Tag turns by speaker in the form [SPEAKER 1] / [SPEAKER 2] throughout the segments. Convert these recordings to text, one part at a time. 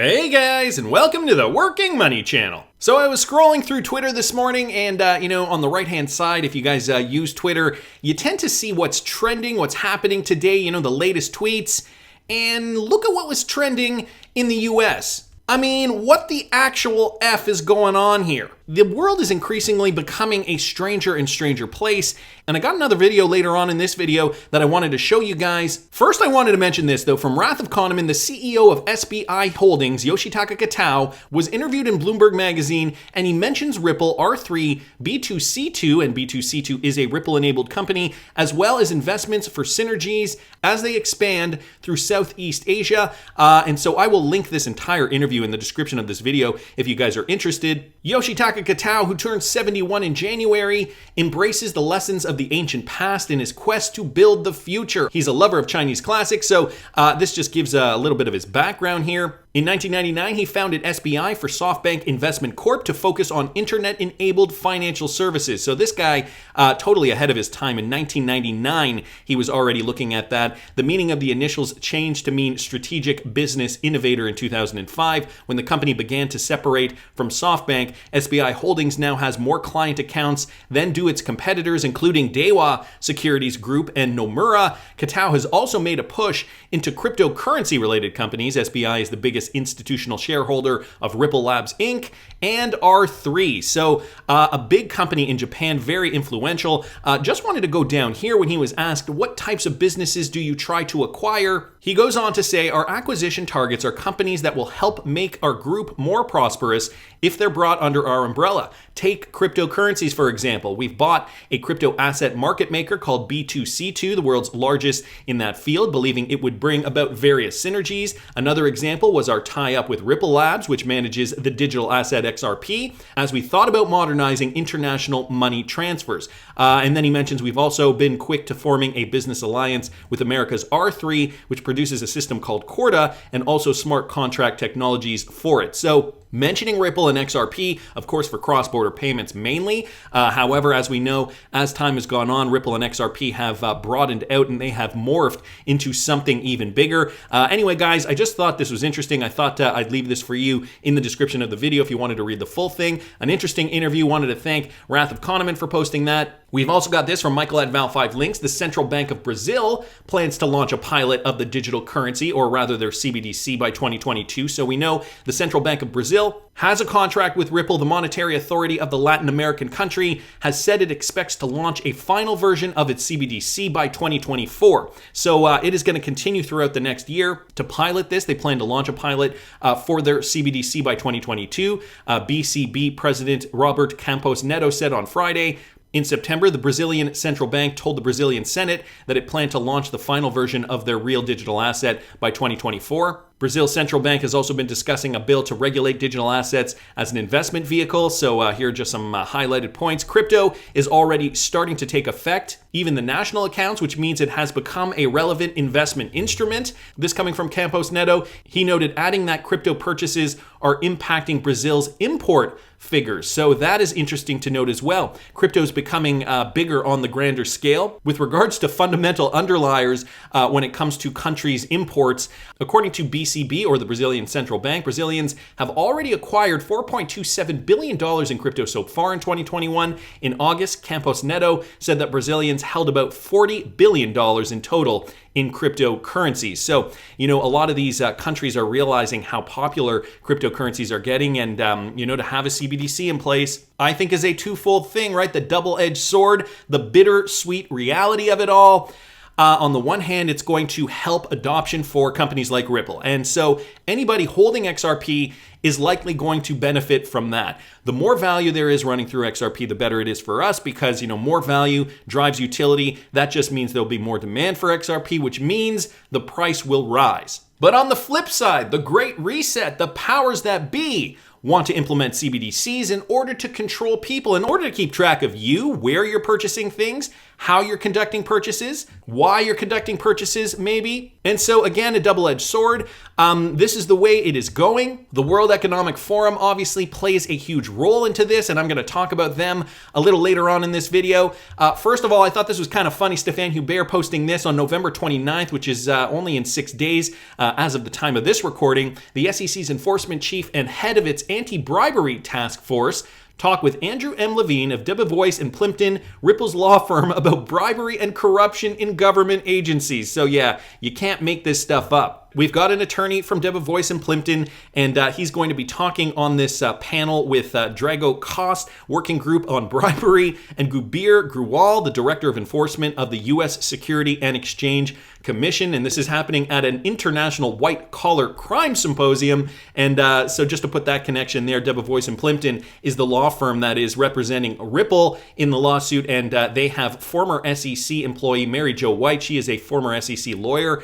[SPEAKER 1] Hey guys, and welcome to the Working Money channel. So I was scrolling through Twitter this morning and, on the right-hand side, if you guys use Twitter, you tend to see what's trending, what's happening today, the latest tweets. And look at what was trending in the US. I mean, what the actual F is going on here? The world is increasingly becoming a stranger and stranger place, and I got another video later on in this video that I wanted to show you guys. First, I wanted to mention this, though, from Wrath of Kahneman, the CEO of SBI Holdings, Yoshitaka Kitao, was interviewed in Bloomberg Magazine, and he mentions Ripple, R3, B2C2, and B2C2 is a Ripple-enabled company, as well as investments for synergies as they expand through Southeast Asia. And so I will link this entire interview in the description of this video if you guys are interested. Yoshitaka Kitao, who turned 71 in January, embraces the lessons of the ancient past in his quest to build the future. He's a lover of Chinese classics, so this just gives a little bit of his background here. In 1999, he founded SBI for SoftBank Investment Corp to focus on internet-enabled financial services. So this guy, totally ahead of his time. In 1999, he was already looking at that. The meaning of the initials changed to mean strategic business innovator in 2005. When the company began to separate from SoftBank, SBI Holdings now has more client accounts than do its competitors, including Daiwa Securities Group and Nomura. Kitao has also made a push into cryptocurrency-related companies. SBI is the biggest institutional shareholder of Ripple Labs Inc. and R3. So a big company in Japan, very influential. Just wanted to go down here when he was asked, what types of businesses do you try to acquire? He goes on to say, our acquisition targets are companies that will help make our group more prosperous if they're brought under our umbrella. Take cryptocurrencies, for example. We've bought a crypto asset market maker called B2C2, the world's largest in that field, believing it would bring about various synergies. Another example was our tie-up with Ripple Labs, which manages the digital asset XRP, as we thought about modernizing international money transfers. And then he mentions we've also been quick to forming a business alliance with America's R3, which produces a system called Corda and also smart contract technologies for it. So mentioning Ripple and XRP, of course, for cross-border payments mainly. However, as we know, as time has gone on, Ripple and XRP have broadened out and they have morphed into something even bigger. Anyway, guys, I just thought this was interesting. I thought I'd leave this for you in the description of the video if you wanted to read the full thing. An interesting interview. Wanted to thank Wrath of Kahneman for posting that. We've also got this from Michael at Val5 Links. The Central Bank of Brazil plans to launch a pilot of the digital currency, or rather their CBDC, by 2022. So we know the Central Bank of Brazil has a contract with Ripple. The monetary authority of the Latin American country has said it expects to launch a final version of its CBDC by 2024. So it is going to continue throughout the next year to pilot this. They plan to launch a pilot for their CBDC by 2022. BCB President Robert Campos Neto said on Friday, in September, the Brazilian Central Bank told the Brazilian Senate that it planned to launch the final version of their real digital asset by 2024. Brazil's central bank has also been discussing a bill to regulate digital assets as an investment vehicle. So here are just some highlighted points. Crypto is already starting to take effect, even the national accounts, which means it has become a relevant investment instrument. This coming from Campos Neto. He noted adding that crypto purchases are impacting Brazil's import figures. So that is interesting to note as well. Crypto is becoming bigger on the grander scale. With regards to fundamental underliers when it comes to countries' imports, according to BCB, or the Brazilian Central Bank, Brazilians have already acquired $4.27 billion in crypto so far in 2021. In August, Campos Neto said that Brazilians held about $40 billion in total in cryptocurrencies. So, a lot of these countries are realizing how popular cryptocurrencies are getting, and, to have a CBDC in place, I think is a twofold thing, right? The double-edged sword, the bittersweet reality of it all. On the one hand, it's going to help adoption for companies like Ripple. And so anybody holding XRP is likely going to benefit from that. The more value there is running through XRP, the better it is for us because, more value drives utility. That just means there'll be more demand for XRP, which means the price will rise. But on the flip side, the Great Reset, the powers that be, want to implement CBDCs in order to control people, in order to keep track of you, where you're purchasing things, how you're conducting purchases, why you're conducting purchases, maybe. And so again, a double-edged sword. This is the way it is going. The World Economic Forum obviously plays a huge role into this, and I'm going to talk about them a little later on in this video. First of all, I thought this was kind of funny. Stéphane Hubert posting this on November 29th, which is only in 6 days as of the time of this recording. The SEC's enforcement chief and head of its anti-bribery task force talk with Andrew M. Levine of Debevoise and Plimpton, Ripple's law firm, about bribery and corruption in government agencies. So yeah, you can't make this stuff up. We've got an attorney from Debevoise and Plimpton, and he's going to be talking on this panel with Drago Cost, working group on bribery, and Gubir Gruwal, the director of enforcement of the U.S. Security and Exchange Commission. And this is happening at an international white-collar crime symposium. And so just to put that connection there, Debevoise and Plimpton is the law firm that is representing Ripple in the lawsuit, and they have former SEC employee Mary Jo White. She is a former SEC lawyer,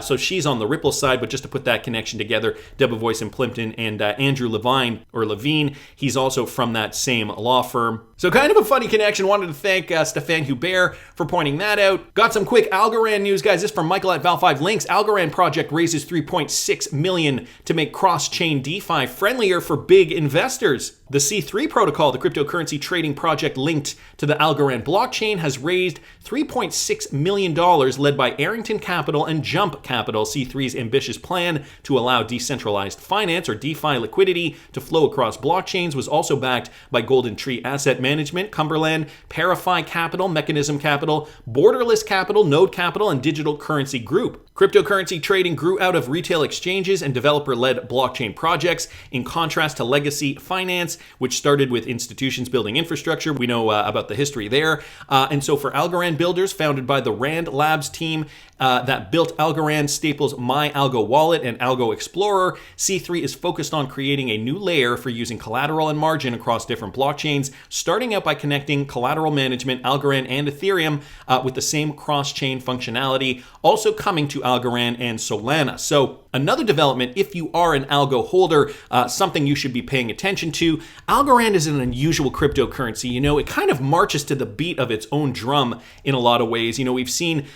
[SPEAKER 1] so she's on the Ripple side. But just to put that connection together, Debevoise and Plimpton, and Andrew Levine, he's also from that same law firm. So kind of a funny connection. Wanted to thank Stéphane Hubert for pointing that out. Got some quick Algorand news, guys. This from Michael at Val5 Links. Algorand project raises $3.6 million to make cross-chain DeFi friendlier for big investors. The C3 protocol, the cryptocurrency trading project linked to the Algorand blockchain, has raised $3.6 million, led by Arrington Capital and Jump Capital. C3's ambitious plan to allow decentralized finance, or DeFi liquidity, to flow across blockchains was also backed by Golden Tree Asset Management, Cumberland, Parify Capital, Mechanism Capital, Borderless Capital, Node Capital, and Digital Currency Group. Cryptocurrency trading grew out of retail exchanges and developer-led blockchain projects, in contrast to legacy finance, which started with institutions building infrastructure. We know about the history there. And so for Algorand builders, founded by the Rand Labs team that built Algorand, Staples' My Algo Wallet, and Algo Explorer, C3 is focused on creating a new layer for using collateral and margin across different blockchains, starting out by connecting collateral management, Algorand, and Ethereum with the same cross-chain functionality, also coming to Algorand and Solana. So another development, if you are an Algo holder, something you should be paying attention to. Algorand is an unusual cryptocurrency. You know, it kind of marches to the beat of its own drum in a lot of ways. You know, we've seen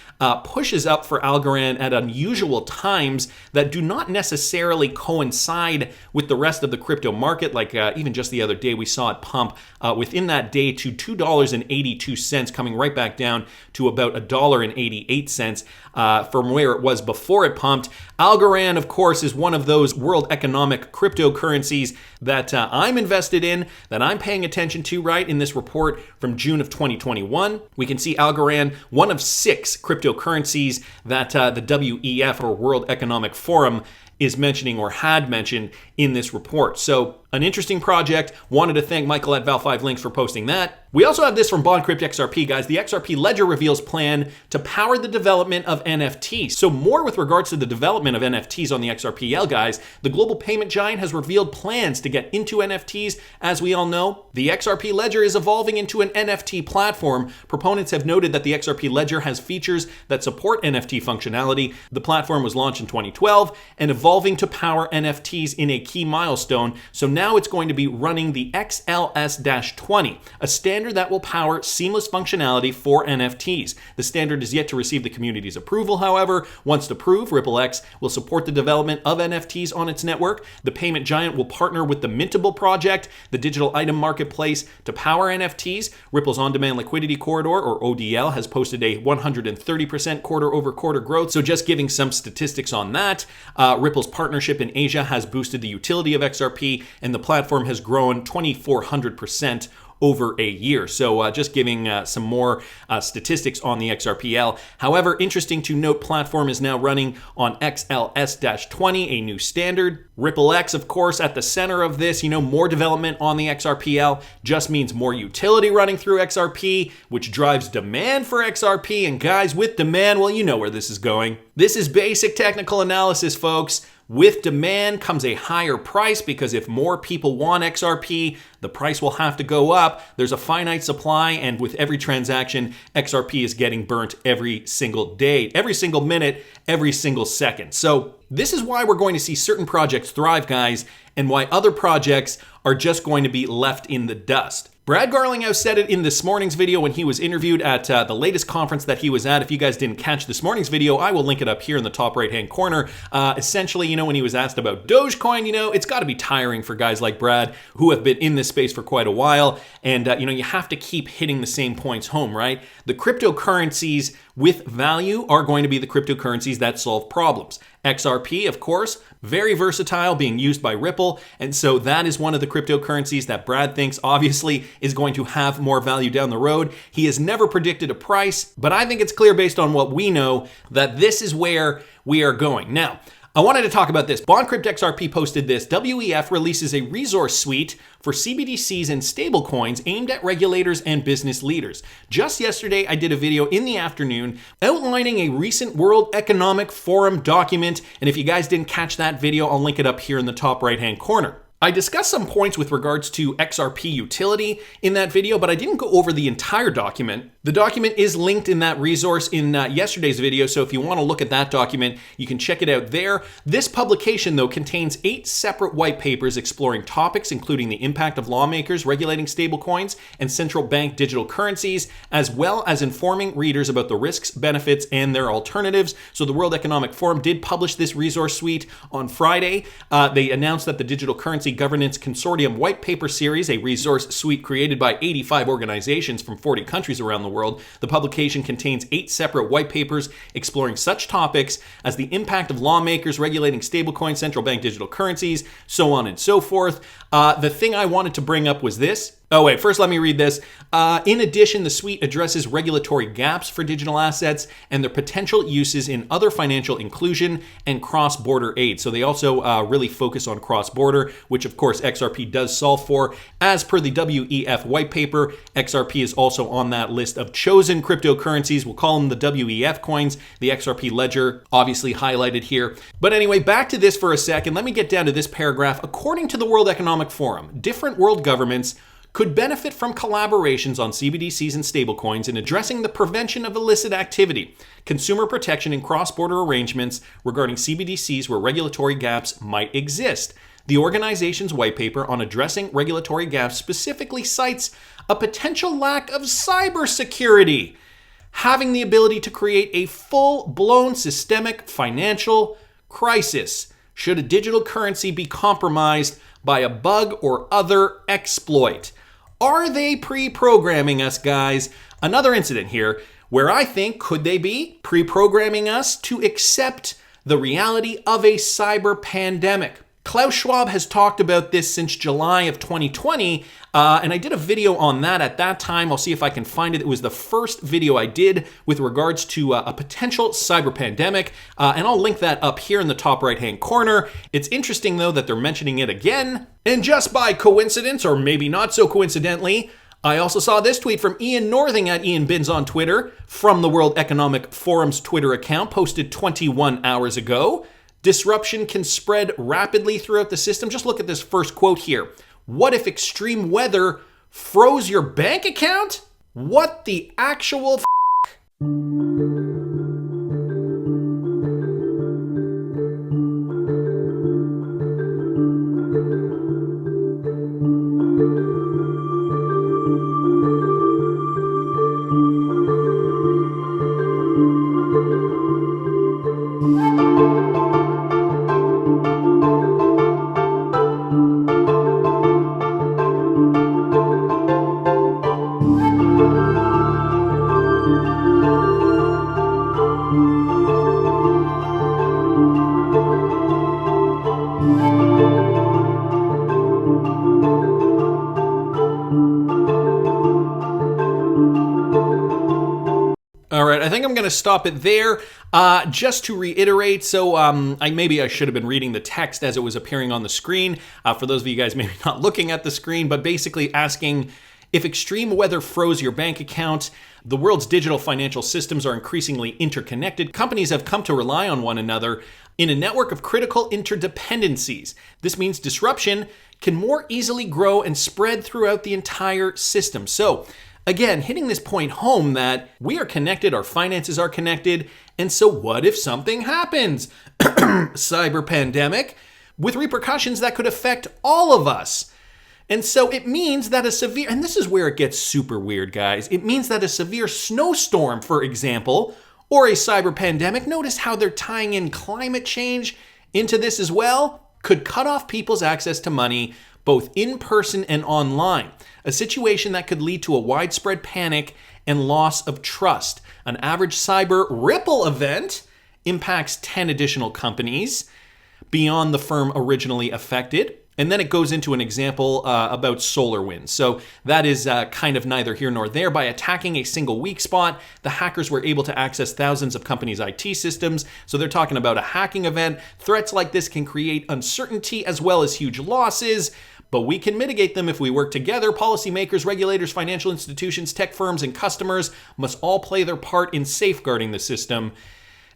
[SPEAKER 1] pushes up for Algorand at unusual times that do not necessarily coincide with the rest of the crypto market. Like even just the other day, we saw it pump within that day to $2.82, coming right back down to about $1.88 from where it was before it pumped. Algorand, of course, is one of those world economic cryptocurrencies that I'm invested in, that I'm paying attention to, right? In this report from June of 2021, we can see Algorand, one of 6 cryptocurrencies that the WEF, or World Economic Forum, is mentioning or had mentioned in this report. So an interesting project. Wanted to thank Michael at Val5 Links for posting that. We also have this from BondCrypt XRP, guys. The XRP ledger reveals plan to power the development of NFTs. So more with regards to the development of NFTs on the XRPL, guys. The global payment giant has revealed plans to get into NFTs. As we all know, the XRP ledger is evolving into an NFT platform. Proponents have noted that the XRP ledger has features that support NFT functionality. The platform was launched in 2012 and evolving to power NFTs in a key milestone. So now it's going to be running the XLS-20, a standard that will power seamless functionality for NFTs. The standard is yet to receive the community's approval, however. Once approved, RippleX will support the development of NFTs on its network. The payment giant will partner with the Mintable project, the digital item marketplace, to power NFTs. Ripple's on-demand liquidity corridor, or ODL, has posted a 130% quarter-over-quarter growth. So just giving some statistics on that, Ripple's partnership in Asia has boosted the utility of XRP, and the platform has grown 2,400% over a year. So just giving some more statistics on the XRPL. However, interesting to note, platform is now running on XLS-20, a new standard. RippleX, of course, at the center of this. You know, more development on the XRPL just means more utility running through XRP, which drives demand for XRP. And guys, with demand, well, you know where this is going. This is basic technical analysis, folks. with demand comes a higher price, because if more people want XRP, the price will have to go up. There's a finite supply, and with every transaction, XRP is getting burnt every single day, every single minute, every single second. So this is why we're going to see certain projects thrive, guys, and why other projects are just going to be left in the dust. Brad Garlinghouse said it in this morning's video when he was interviewed at the latest conference that he was at. If you guys didn't catch this morning's video, I will link it up here in the top right-hand corner. Essentially, when he was asked about Dogecoin, it's got to be tiring for guys like Brad who have been in this space for quite a while. And, you have to keep hitting the same points home, right? The cryptocurrencies with value are going to be the cryptocurrencies that solve problems. XRP, of course, very versatile, being used by Ripple. And so that is one of the cryptocurrencies that Brad thinks obviously is going to have more value down the road. He has never predicted a price, but I think it's clear based on what we know that this is where we are going. Now, I wanted to talk about this. BondCrypt XRP posted this. WEF releases a resource suite for CBDCs and stablecoins aimed at regulators and business leaders. Just yesterday, I did a video in the afternoon outlining a recent World Economic Forum document. And if you guys didn't catch that video, I'll link it up here in the top right-hand corner. I discussed some points with regards to XRP utility in that video, but I didn't go over the entire document. The document is linked in that resource in yesterday's video, so if you want to look at that document, you can check it out there. This publication, though, contains 8 separate white papers exploring topics including the impact of lawmakers regulating stablecoins and central bank digital currencies, as well as informing readers about the risks, benefits, and their alternatives. So the World Economic Forum did publish this resource suite on Friday. They announced that the Digital Currency Governance Consortium White Paper Series, a resource suite created by 85 organizations from 40 countries around the world. The publication contains 8 separate white papers exploring such topics as the impact of lawmakers regulating stablecoins, central bank digital currencies, so on and so forth. The thing I wanted to bring up was this. Oh, wait, first let me read this. In addition, the suite addresses regulatory gaps for digital assets and their potential uses in other financial inclusion and cross-border aid. So they also really focus on cross-border, which of course XRP does solve for. As per the WEF white paper, XRP is also on that list of chosen cryptocurrencies. We'll call them the WEF coins, the XRP ledger, obviously highlighted here. But anyway, back to this for a second. Let me get down to this paragraph. According to the World Economic Forum, different world governments could benefit from collaborations on CBDCs and stablecoins in addressing the prevention of illicit activity, consumer protection, and cross-border arrangements regarding CBDCs where regulatory gaps might exist. The organization's white paper on addressing regulatory gaps specifically cites a potential lack of cybersecurity, having the ability to create a full-blown systemic financial crisis should a digital currency be compromised by a bug or other exploit. Are they pre-programming us, guys? Another incident here where I think, could they be pre-programming us to accept the reality of a cyber pandemic? Klaus Schwab has talked about this since July of 2020, and I did a video on that at that time. I'll see if I can find it. It was the first video I did with regards to a potential cyber pandemic, and I'll link that up here in the top right-hand corner. It's interesting, though, that they're mentioning it again. And just by coincidence, or maybe not so coincidentally, I also saw this tweet from Ian Northing at Ian Bins on Twitter from the World Economic Forum's Twitter account, posted 21 hours ago. Disruption can spread rapidly throughout the system. Just look at this first quote here. What if extreme weather froze your bank account? What the actual f***? All right, I think I'm going to stop it there. Just to reiterate, so maybe I should have been reading the text as it was appearing on the screen. For those of you guys maybe not looking at the screen, but basically asking, if extreme weather froze your bank account, the world's digital financial systems are increasingly interconnected. Companies have come to rely on one another in a network of critical interdependencies. This means disruption can more easily grow and spread throughout the entire system. So, again, hitting this point home that we are connected, our finances are connected, and so what if something happens? Cyber pandemic with repercussions that could affect all of us. And so it means that a severe, and this is where it gets super weird, guys. It means that a severe snowstorm, for example, or a cyber pandemic, notice how they're tying in climate change into this as well, could cut off people's access to money, both in person and online. A situation that could lead to a widespread panic and loss of trust. An average cyber ripple event impacts 10 additional companies beyond the firm originally affected. And then it goes into an example about SolarWinds. So that is kind of neither here nor there. By attacking a single weak spot, the hackers were able to access thousands of companies' IT systems. So they're talking about a hacking event. Threats like this can create uncertainty as well as huge losses, but we can mitigate them if we work together. Policymakers, regulators, financial institutions, tech firms, and customers must all play their part in safeguarding the system.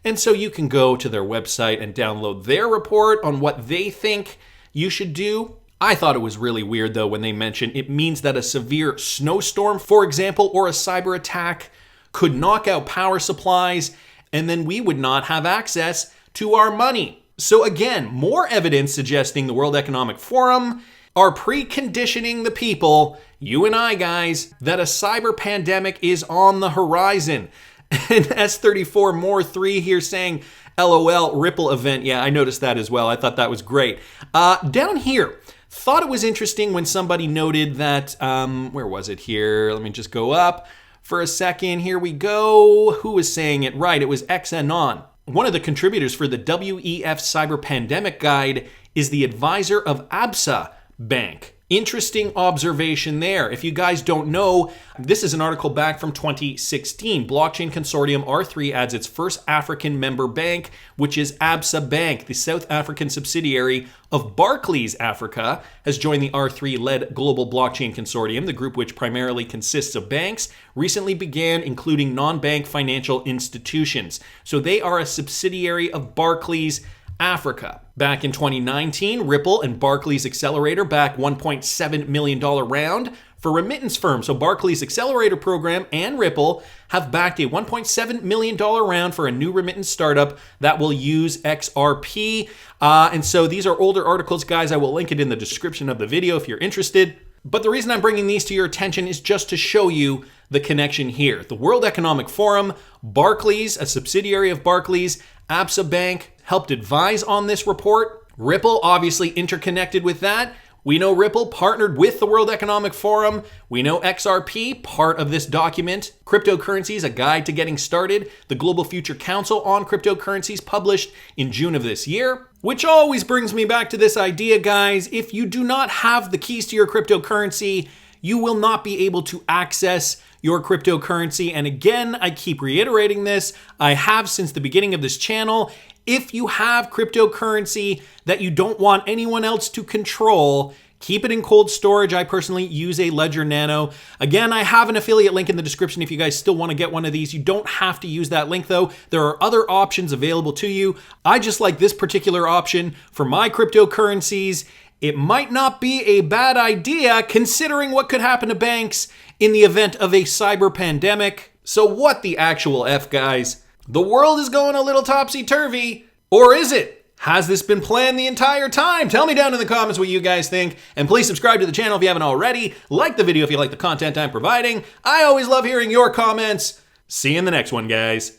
[SPEAKER 1] And so you can go to their website and download their report on what they think you should do. I thought it was really weird, though, when they mentioned it means that a severe snowstorm, for example, or a cyber attack could knock out power supplies, and then we would not have access to our money. So again, more evidence suggesting the World Economic Forum are preconditioning the people, you and I, guys, that a cyber pandemic is on the horizon. And S34 More 3 here saying, LOL, ripple event. Yeah, I noticed that as well. I thought that was great. Down here, thought it was interesting when somebody noted that, where was it here? Let me just go up for a second. Here we go. Who was saying it right? It was XAnon. One of the contributors for the WEF Cyber Pandemic Guide is the advisor of ABSA Bank. Interesting observation there. If you guys don't know, this is an article back from 2016. Blockchain Consortium R3 adds its first African member bank, which is ABSA Bank. The South African subsidiary of Barclays Africa has joined the R3-led Global Blockchain Consortium. The group, which primarily consists of banks, recently began including non-bank financial institutions. So they are a subsidiary of Barclays Africa. Back in 2019, Ripple and Barclays Accelerator backed $1.7 million round for remittance firms. So Barclays Accelerator program and Ripple have backed a $1.7 million round for a new remittance startup that will use XRP. And so these are older articles, guys. I will link it in the description of the video if you're interested. But the reason I'm bringing these to your attention is just to show you the connection here. The World Economic Forum, Barclays, a subsidiary of Barclays, ABSA Bank helped advise on this report. Ripple obviously interconnected with that. We know Ripple partnered with the World Economic Forum. We know XRP, part of this document. Cryptocurrencies, a guide to getting started. The Global Future Council on Cryptocurrencies published in June of this year. Which always brings me back to this idea, guys. If you do not have the keys to your cryptocurrency, you will not be able to access your cryptocurrency. And again, I keep reiterating this. I have since the beginning of this channel. If you have cryptocurrency that you don't want anyone else to control, keep it in cold storage. I personally use a Ledger Nano. Again, I have an affiliate link in the description if you guys still want to get one of these. You don't have to use that link though. There are other options available to you. I just like this particular option for my cryptocurrencies. It might not be a bad idea considering what could happen to banks in the event of a cyber pandemic. So what the actual F, guys? The world is going a little topsy-turvy, or is it? Has this been planned the entire time? Tell me down in the comments what you guys think, and please subscribe to the channel if you haven't already. Like the video if you like the content I'm providing. I always love hearing your comments. See you in the next one, guys.